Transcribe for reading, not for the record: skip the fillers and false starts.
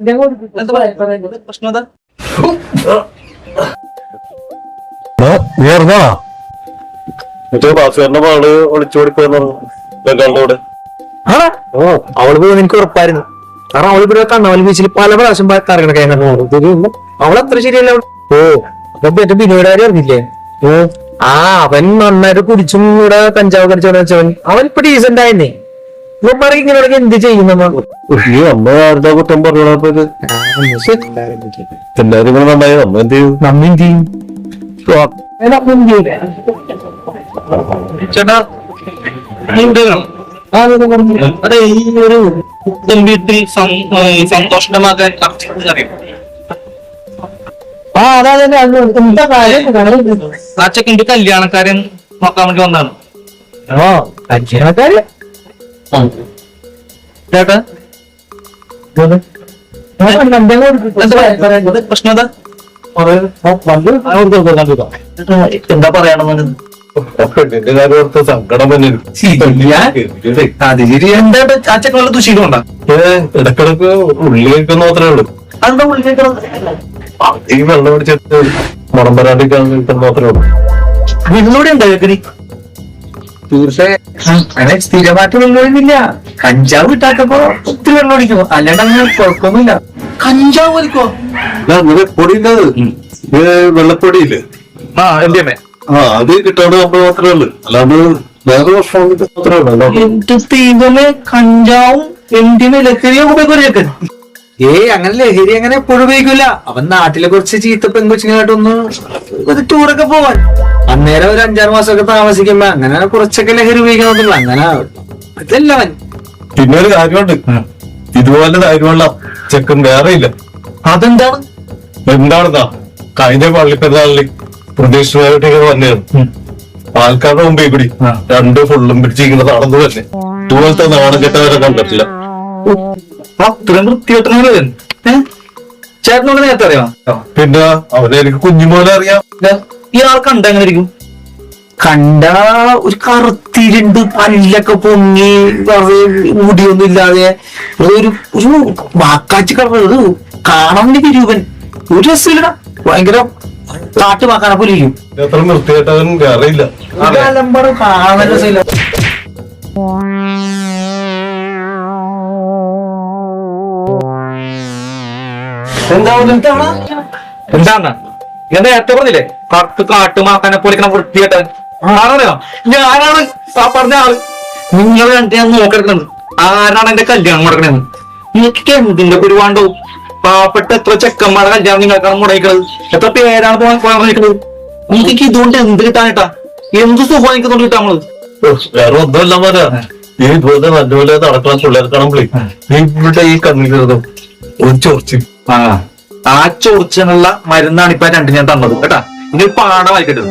പ്രശ്നം എന്താ? മറ്റേ ഭാസ്കരന്റെ മകള് ഒളിച്ചോടിപ്പോയെന്ന് ബംഗാളിന്റെ അവള് പോകുന്ന എനിക്ക് ഉറപ്പായിരുന്നു. കാരണം അവളിവിടെ കണ്ണവൽ ബീച്ചിൽ പല പ്രാവശ്യം കറങ്ങണ അവളത്ര ശരിയല്ല. ഓ അപ്പൊ മറ്റേ ബിനോടാരി അറിഞ്ഞില്ലേ? ആ അവൻ നന്നായിട്ട് കുടിച്ചും ഇവിടെ കഞ്ചാവ് കടിച്ചു വെച്ചവൻ. അവൻ ഇപ്പൊ ഡീസന്റ് ആയെന്നേ. ഇവന്മാർക്ക് ഇങ്ങനെ എന്ത് ചെയ്യുന്ന അമ്മ ആരുടെ കുറ്റം പറഞ്ഞപ്പോ എല്ലാരും കൂടെ നന്നായി നമ്മ എന്ത് ചെയ്യും? നമ്മ എന്ത് ചെയ്യും? ചേട്ടാ അതെ, ഈ ഒരു വീട്ടിൽ സന്തോഷിന്റെ മകൻ അറിയാം. ആ അതെ എന്താ കാര്യം? ആ ചെക്കൻ്റെ കല്യാണക്കാരൻ നോക്കാൻ വേണ്ടി വന്നതാണ്. ഓ കല്യാണക്കാര് ചേട്ടാ പ്രശ്നം എന്താ? എന്താ പറയണെന്ന് പെണ്ണിന്റെ കാര്യം ഓർത്ത് സങ്കടം തന്നെ അത് ശരി. എന്താ ആ ചെക്കനുള്ള ദുശീലം ഉണ്ടാ? ഇടക്കിടക്ക് ഉള്ളി കഴിക്കുന്ന മാത്രമേ ഉള്ളൂ. അതെന്താ വിളിക്കണം? ഈ വെള്ളം പിടിച്ചിട്ട് മുറം വരാണ്ടിരിക്കാൻ കിട്ടുന്ന മാത്രമേ ഉള്ളൂ. വീടിനോടെ ഉണ്ടാ കേക്കരി? അങ്ങനെ സ്ഥിരമായിട്ട് വെള്ളമൊഴിക്കുന്നില്ല. കഞ്ചാവ് ഇട്ടാക്കപ്പോ ഒത്തിരി വെള്ളം ഒഴിക്കും. അല്ലാണ്ട് അങ്ങനെ കുഴപ്പമൊന്നുമില്ല. കഞ്ചാവ് വലിക്കോ? അങ്ങനെ പൊടിയില്ലത് വെള്ളപ്പൊടിയില്ലേ? ആ എന്റെ അമ്മേ, അത് കിട്ടാണ്ട് നമ്മൾ മാത്രമേ ഉള്ളൂ. അല്ലാണ്ട് വേറെ വർഷം മാത്രമേ ഉള്ളൂ. എന്റെ തീവലെ കഞ്ചാവും എന്റെ ലഹരിയോ ഉപയോഗിക്കും. അങ്ങനെ ലഹരി അങ്ങനെ എപ്പോഴും ഉപയോഗിക്കൂല. അവൻ നാട്ടിലെ കുറച്ച് ചീത്ത പെൺകൊച്ചിനായിട്ടൊന്ന് ടൂറൊക്കെ പോവാൻ അന്നേരം ഒരു 5-6 മാസമൊക്കെ താമസിക്കുമ്പോ അങ്ങനെ കുറച്ചൊക്കെ ലഹരി ഉപയോഗിക്കാൻ അങ്ങനെ അതല്ല അവൻ. പിന്നെ ഒരു കാര്യമുണ്ട്, ഇതുപോലെ ധൈര്യമുള്ള ചെക്കൻ വേറെ ഇല്ല. അതെന്താണ്? എന്താണെന്നാ കഴിഞ്ഞ പള്ളിപ്പെരുന്നാളിൽ പ്രതീക്ഷിതമായിട്ട് വന്നായിരുന്നു. ആൾക്കാരുടെ മുമ്പേ കൂടി 2 ഫുള്ളും പിടിച്ചിരിക്കുന്ന നടന്നു തന്നെ. ഇതുപോലത്തെ നാണം കെട്ടവരെ കണ്ടിട്ടില്ല. അത്രയും വൃത്തികെട്ടവൻ. ചേട്ടനോട് നേരത്തെ അറിയാം? പിന്നെ അവനെ എനിക്ക് കുഞ്ഞുമോനെ അറിയാം. ഇയാൾ കണ്ട എങ്ങനെ ഇരിക്കും? കണ്ട ഒരു കറുത്തിരുണ്ട്, പല്ലൊക്കെ പൊങ്ങി, മുടിയൊന്നും ഇല്ലാതെ ഒരു ഒരു വാക്കാച്ചി കിടന്നത് കാണാൻ രൂപൻ. ഒരു രസമില്ലടാ, ഭയങ്കര കാട്ടുമാക്കാനെ പോലെ ഇരിക്കും. അത്ര വൃത്തികെട്ടവൻ വേറെ ഇല്ല. കാണാൻ രസമില്ല. എന്താണ് എന്താ നേരത്തെ പറഞ്ഞില്ലേ? കറുത്ത് കാട്ടുമാക്കാനെ പൊളിക്കണം വൃത്തികെട്ടവൻ. ആരാണോ? ഞാനാണ് ആ പറഞ്ഞ ആള്. നിങ്ങൾ കണ്ടിട്ട് ഞാൻ നോക്കെടുക്കുന്നത് ആരാണ് എന്റെ കല്യാണം മുടക്കണെന്ന്. നിങ്ങൾക്ക് എന്തിന്റെ കുരുവാണ്ടോ? പാവപ്പെട്ട എത്ര ചെക്കന്മാരുടെ കല്യാണം നിങ്ങൾക്കാണ് മുടക്കുന്നത്. എത്ര പേരാണ് പറഞ്ഞിരിക്കുന്നത്. നിങ്ങൾക്ക് ഇതുകൊണ്ട് എന്ത് കിട്ടാനിട്ടാ? എന്ത് സുഖം എനിക്കൊന്നും കിട്ടാൻ നമ്മള്. വേറെ ഒന്നുമല്ല മോനെ, ഈ ഇതുപോലെ നല്ലപോലെ നടക്കുന്ന പിള്ളേർക്കാണെങ്കിലേ ഇവിടെ ഈ കണ്ണിലും ഒരു ചോർച്ച. ആ ചൊറിച്ചിനുള്ള മരുന്നാണ് ഇപ്പൊ 2 ഞാൻ തന്നത് കേട്ടാ. ഇനി പാടം വായിക്കട്ടത്.